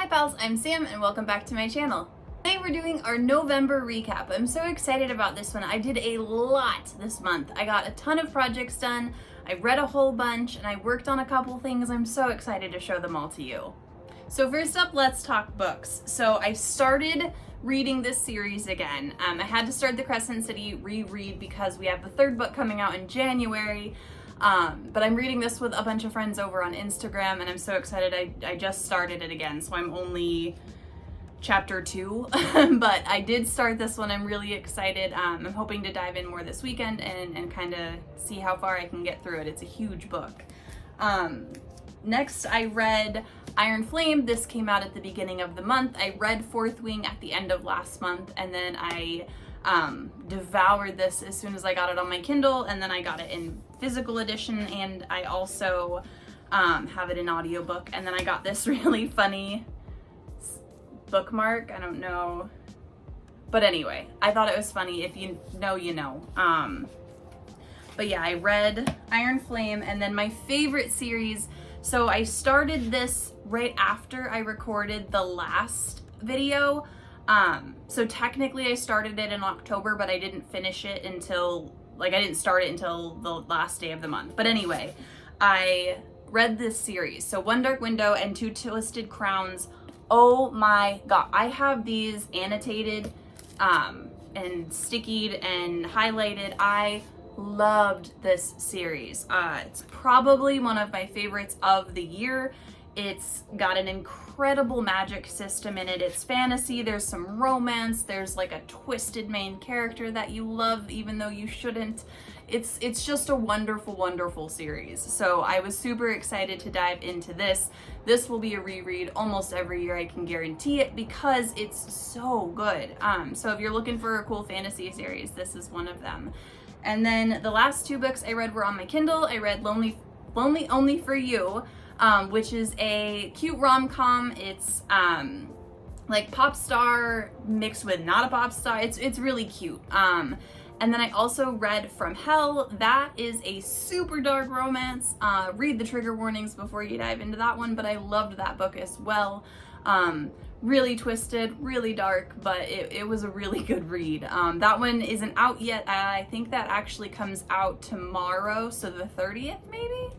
pals, I'm Sam and welcome back to my channel. Today we're doing our November recap. I'm so excited about this one. I did a lot this month. I got a ton of projects done, I read a whole bunch, and I worked on a couple things. I'm so excited to show them all to you. So first up, let's talk books. So I started reading this series again. I had to start the Crescent City reread because we have the third book coming out in January. But I'm reading this with a bunch of friends over on Instagram, and I'm so excited. I just started it again, so I'm only chapter 2, but I did start this one. I'm really excited. I'm hoping to dive in more this weekend and kind of see how far I can get through it. It's a huge book. Next, I read Iron Flame. This came out at the beginning of the month. I read Fourth Wing at the end of last month, and then I devoured this as soon as I got it on my Kindle, and then I got it in physical edition, and I also have it in audiobook. And then I got this really funny bookmark. I don't know, but anyway, I thought it was funny. If you know, you know. But yeah, I read Iron Flame, and then my favorite series. So I started this right after I recorded the last video. So technically I started it in October, but I didn't finish it until, I didn't start it until the last day of the month. But anyway, I read this series. So One Dark Window and Two Twisted Crowns. Oh my God. I have these annotated, and stickied and highlighted. I loved this series. It's probably one of my favorites of the year. It's got an incredible magic system in it. It's fantasy, there's some romance, there's like a twisted main character that you love even though you shouldn't. It's just a wonderful, wonderful series. So I was super excited to dive into this. This will be a reread almost every year, I can guarantee it, because it's so good. So if you're looking for a cool fantasy series, this is one of them. And then the last two books I read were on my Kindle. I read Lonely Only for You, which is a cute rom-com. It's like pop star mixed with not a pop star. It's really cute. And then I also read From Hell. That is a super dark romance. Read the trigger warnings before you dive into that one, but I loved that book as well. Really twisted, really dark, but it was a really good read. That one isn't out yet. I think that actually comes out tomorrow, so the 30th maybe?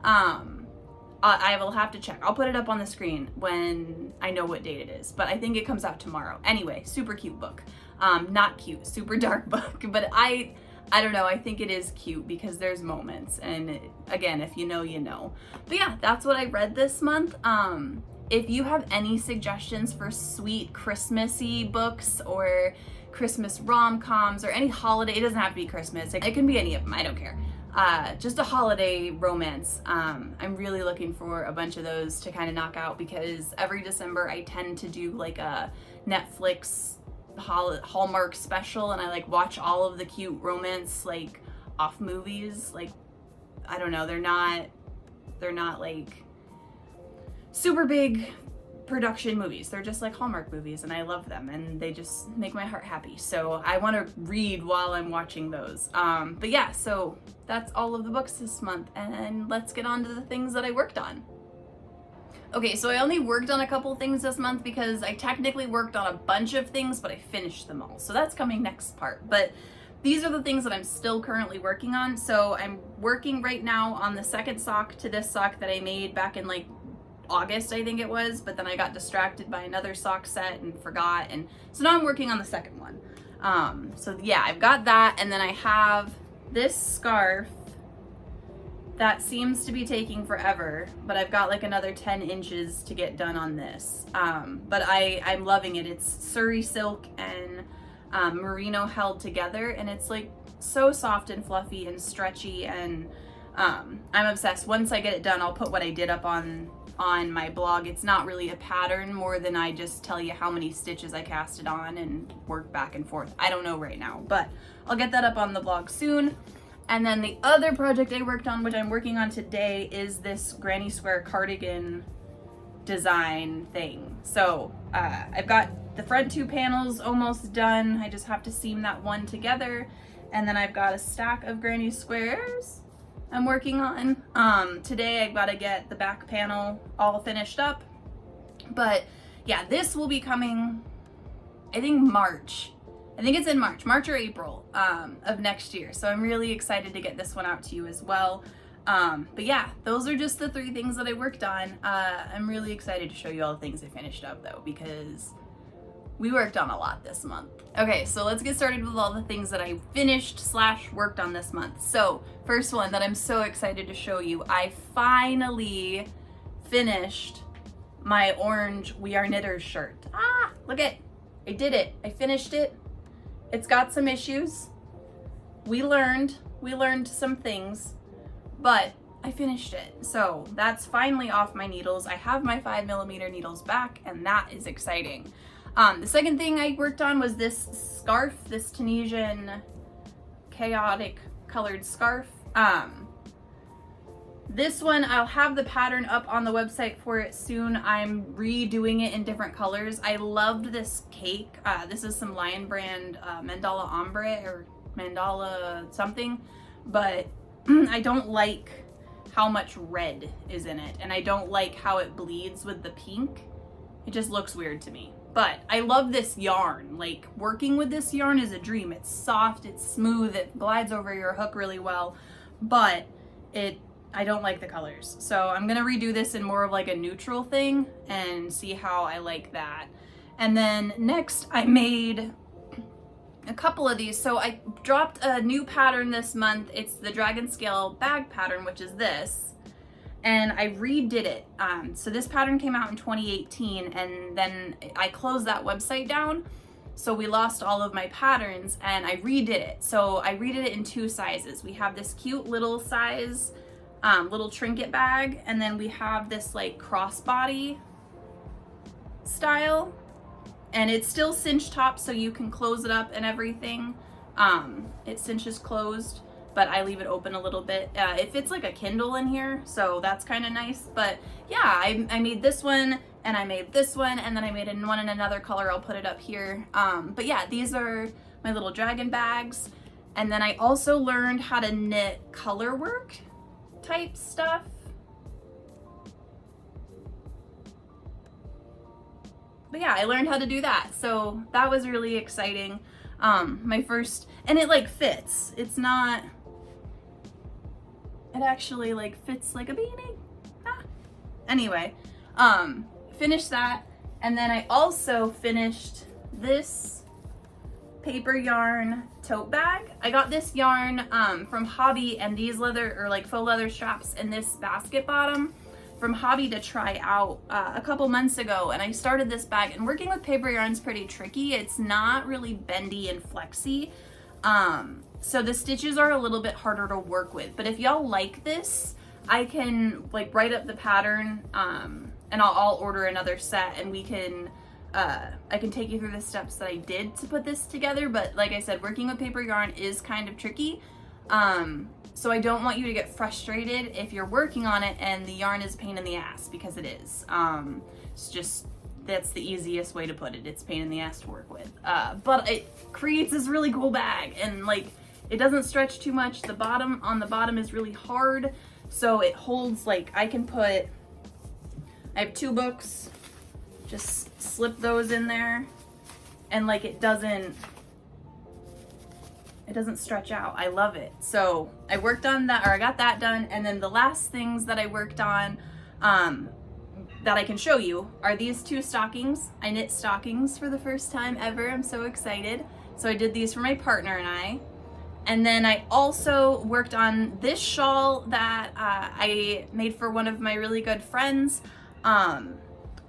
I will have to check. I'll put it up on the screen when I know what date it is, but I think it comes out tomorrow. Anyway, super cute book. Not cute, super dark book, but I don't know, I think it is cute because there's moments, and again, if you know, you know. But yeah, that's what I read this month. If you have any suggestions for sweet Christmassy books or Christmas rom-coms or any holiday, it doesn't have to be Christmas, it can be any of them, I don't care. Just a holiday romance. I'm really looking for a bunch of those to kind of knock out, because every December I tend to do like a Netflix Hallmark special, and I like watch all of the cute romance like off movies. Like, I don't know, they're not like super big production movies. They're just like Hallmark movies, and I love them, and they just make my heart happy. So I want to read while I'm watching those. But yeah, so that's all of the books this month, and let's get on to the things that I worked on. Okay, so I only worked on a couple things this month because I technically worked on a bunch of things, but I finished them all. So that's coming next part. But these are the things that I'm still currently working on. So I'm working right now on the second sock to this sock that I made back in like August, I think it was, but then I got distracted by another sock set and forgot, and so now I'm working on the second one. So yeah, I've got that, and then I have this scarf that seems to be taking forever, but I've got like another 10 inches to get done on this. But I'm loving it. It's Surrey silk and merino held together, and it's like so soft and fluffy and stretchy, and I'm obsessed. Once I get it done, I'll put what I did up on my blog. It's not really a pattern, more than I just tell you how many stitches I casted on and work back and forth. I don't know right now, but I'll get that up on the blog soon. And then the other project I worked on, which I'm working on today, is this granny square cardigan design thing. So I've got the front two panels almost done. I just have to seam that one together, and then I've got a stack of granny squares I'm working on. Today I've got to get the back panel all finished up, but yeah, this will be coming, I think March. I think it's in March or April of next year. So I'm really excited to get this one out to you as well. But yeah, those are just the 3 things that I worked on. I'm really excited to show you all the things I finished up though, because we worked on a lot this month. Okay, so let's get started with all the things that I finished / worked on this month. So first one that I'm so excited to show you, I finally finished my orange We Are Knitters shirt. Ah, look at, I did it. I finished it. It's got some issues. We learned some things, but I finished it. So that's finally off my needles. I have my 5mm needles back, and that is exciting. The second thing I worked on was this scarf, this Tunisian chaotic colored scarf. This one, I'll have the pattern up on the website for it soon. I'm redoing it in different colors. I loved this cake. This is some Lion brand mandala ombre or mandala something, but I don't like how much red is in it, and I don't like how it bleeds with the pink. It just looks weird to me. But I love this yarn. Like, working with this yarn is a dream. It's soft, it's smooth, it glides over your hook really well, but I don't like the colors. So I'm gonna redo this in more of like a neutral thing and see how I like that. And then next I made a couple of these. So I dropped a new pattern this month. It's the Dragon Scale bag pattern, which is this. And I redid it. So this pattern came out in 2018, and then I closed that website down. So we lost all of my patterns, and I redid it. So I redid it in 2 sizes. We have this cute little size, little trinket bag, and then we have this like crossbody style, and it's still cinch top, so you can close it up and everything. It cinches closed, but I leave it open a little bit. It fits like a Kindle in here, so that's kind of nice. But yeah, I made this one, and I made this one, and then I made one in another color. I'll put it up here. But yeah, these are my little dragon bags. And then I also learned how to knit color work type stuff. But yeah, I learned how to do that. So that was really exciting. My first, and it like fits. It's not, it actually like fits like a beanie. Anyway, finished that. And then I also finished this paper yarn tote bag. I got this yarn from Hobby, and these leather or like faux leather straps and this basket bottom from Hobby to try out a couple months ago, and I started this bag. And working with paper yarn is pretty tricky. It's not really bendy and flexy, so the stitches are a little bit harder to work with. But if y'all like this, I can like write up the pattern, and I'll order another set, and we can I can take you through the steps that I did to put this together. But like I said, working with paper yarn is kind of tricky. So I don't want you to get frustrated if you're working on it and the yarn is a pain in the ass, because it is. It's just, that's the easiest way to put it. It's a pain in the ass to work with. But it creates this really cool bag, and like, it doesn't stretch too much. The bottom, on the bottom is really hard. So it holds, like, I have 2 books, just slip those in there, and like it doesn't stretch out. I love it. So I worked on that, or I got that done. And then the last things that I worked on that I can show you are these 2 stockings. I knit stockings for the first time ever. I'm so excited. So I did these for my partner and I. And then I also worked on this shawl that I made for one of my really good friends.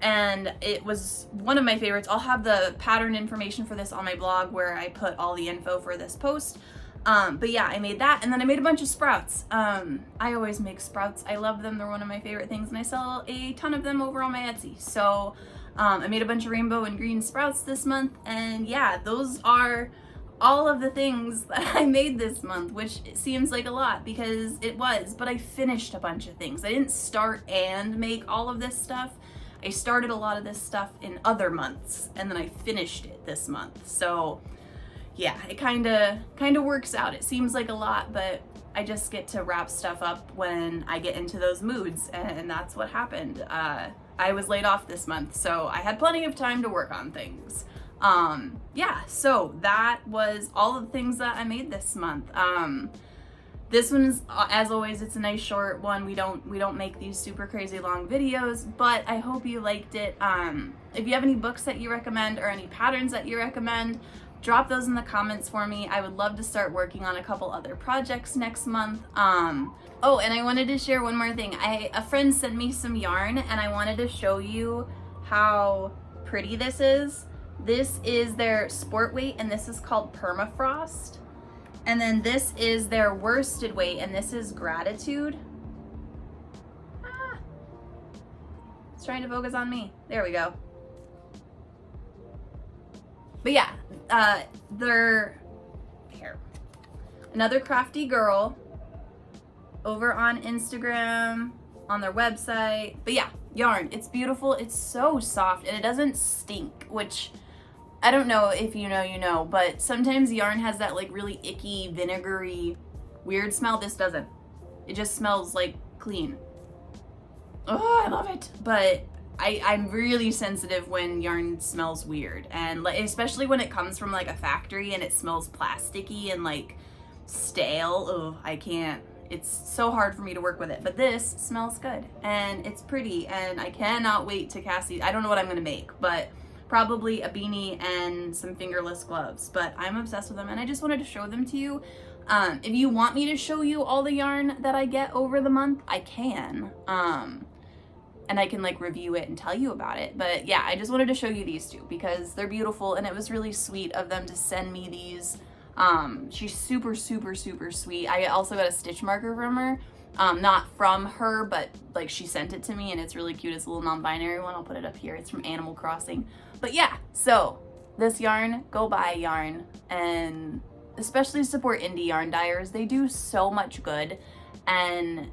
And it was one of my favorites. I'll have the pattern information for this on my blog, where I put all the info for this post. But yeah, I made that, and then I made a bunch of sprouts. I always make sprouts. I love them. They're one of my favorite things, and I sell a ton of them over on my Etsy. So I made a bunch of rainbow and green sprouts this month, and yeah, those are all of the things that I made this month, which seems like a lot because it was, but I finished a bunch of things. I didn't start and make all of this stuff. I started a lot of this stuff in other months, and then I finished it this month. So yeah, it kind of works out. It seems like a lot, but I just get to wrap stuff up when I get into those moods, and that's what happened. I was laid off this month, so I had plenty of time to work on things. Yeah, so that was all of the things that I made this month. This one is, as always, it's a nice short one. We don't make these super crazy long videos, but I hope you liked it. If you have any books that you recommend or any patterns that you recommend, drop those in the comments for me. I would love to start working on a couple other projects next month. Oh, and I wanted to share one more thing. A friend sent me some yarn, and I wanted to show you how pretty this is. This is their sport weight, and this is called Permafrost. And then this is their worsted weight, and this is Gratitude. It's trying to focus on me. There we go. But yeah, they're here. Another crafty girl over on Instagram, on their website. But yeah, yarn, it's beautiful. It's so soft, and it doesn't stink, which I don't know if you know, but sometimes yarn has that like really icky, vinegary, weird smell. This doesn't. It just smells like clean. Oh, I love it. But I'm really sensitive when yarn smells weird, and like, especially when it comes from like a factory and it smells plasticky and like stale. Oh, I can't. It's so hard for me to work with it. But this smells good, and it's pretty, and I cannot wait to cast these. I don't know what I'm gonna make, but probably a beanie and some fingerless gloves, but I'm obsessed with them, and I just wanted to show them to you. If you want me to show you all the yarn that I get over the month, I can. And I can like review it and tell you about it. But yeah, I just wanted to show you these two because they're beautiful, and it was really sweet of them to send me these. She's super, super, super sweet. I also got a stitch marker from her. Not from her, but like she sent it to me, and it's really cute. It's a little non-binary one. I'll put it up here. It's from Animal Crossing. But yeah, so this yarn, go buy yarn, and especially support indie yarn dyers. They do so much good, and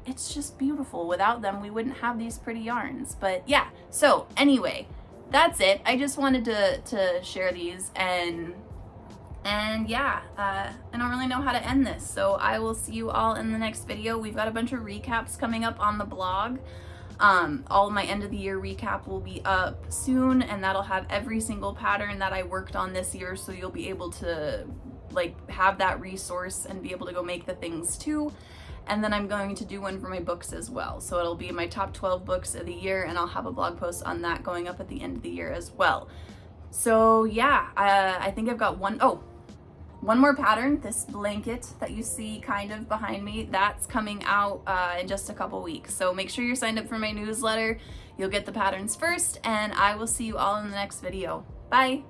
it's just beautiful. Without them, we wouldn't have these pretty yarns. But yeah, so anyway, that's it. I just wanted to share these, and yeah, I don't really know how to end this, so I will see you all in the next video. We've got a bunch of recaps coming up on the blog. All of my end of the year recap will be up soon, and that'll have every single pattern that I worked on this year, so you'll be able to like have that resource and be able to go make the things too. And then I'm going to do one for my books as well, so it'll be my top 12 books of the year, and I'll have a blog post on that going up at the end of the year as well. So yeah, I think I've got one more pattern. This blanket that you see kind of behind me, that's coming out in just a couple weeks. So make sure you're signed up for my newsletter. You'll get the patterns first, and I will see you all in the next video. Bye.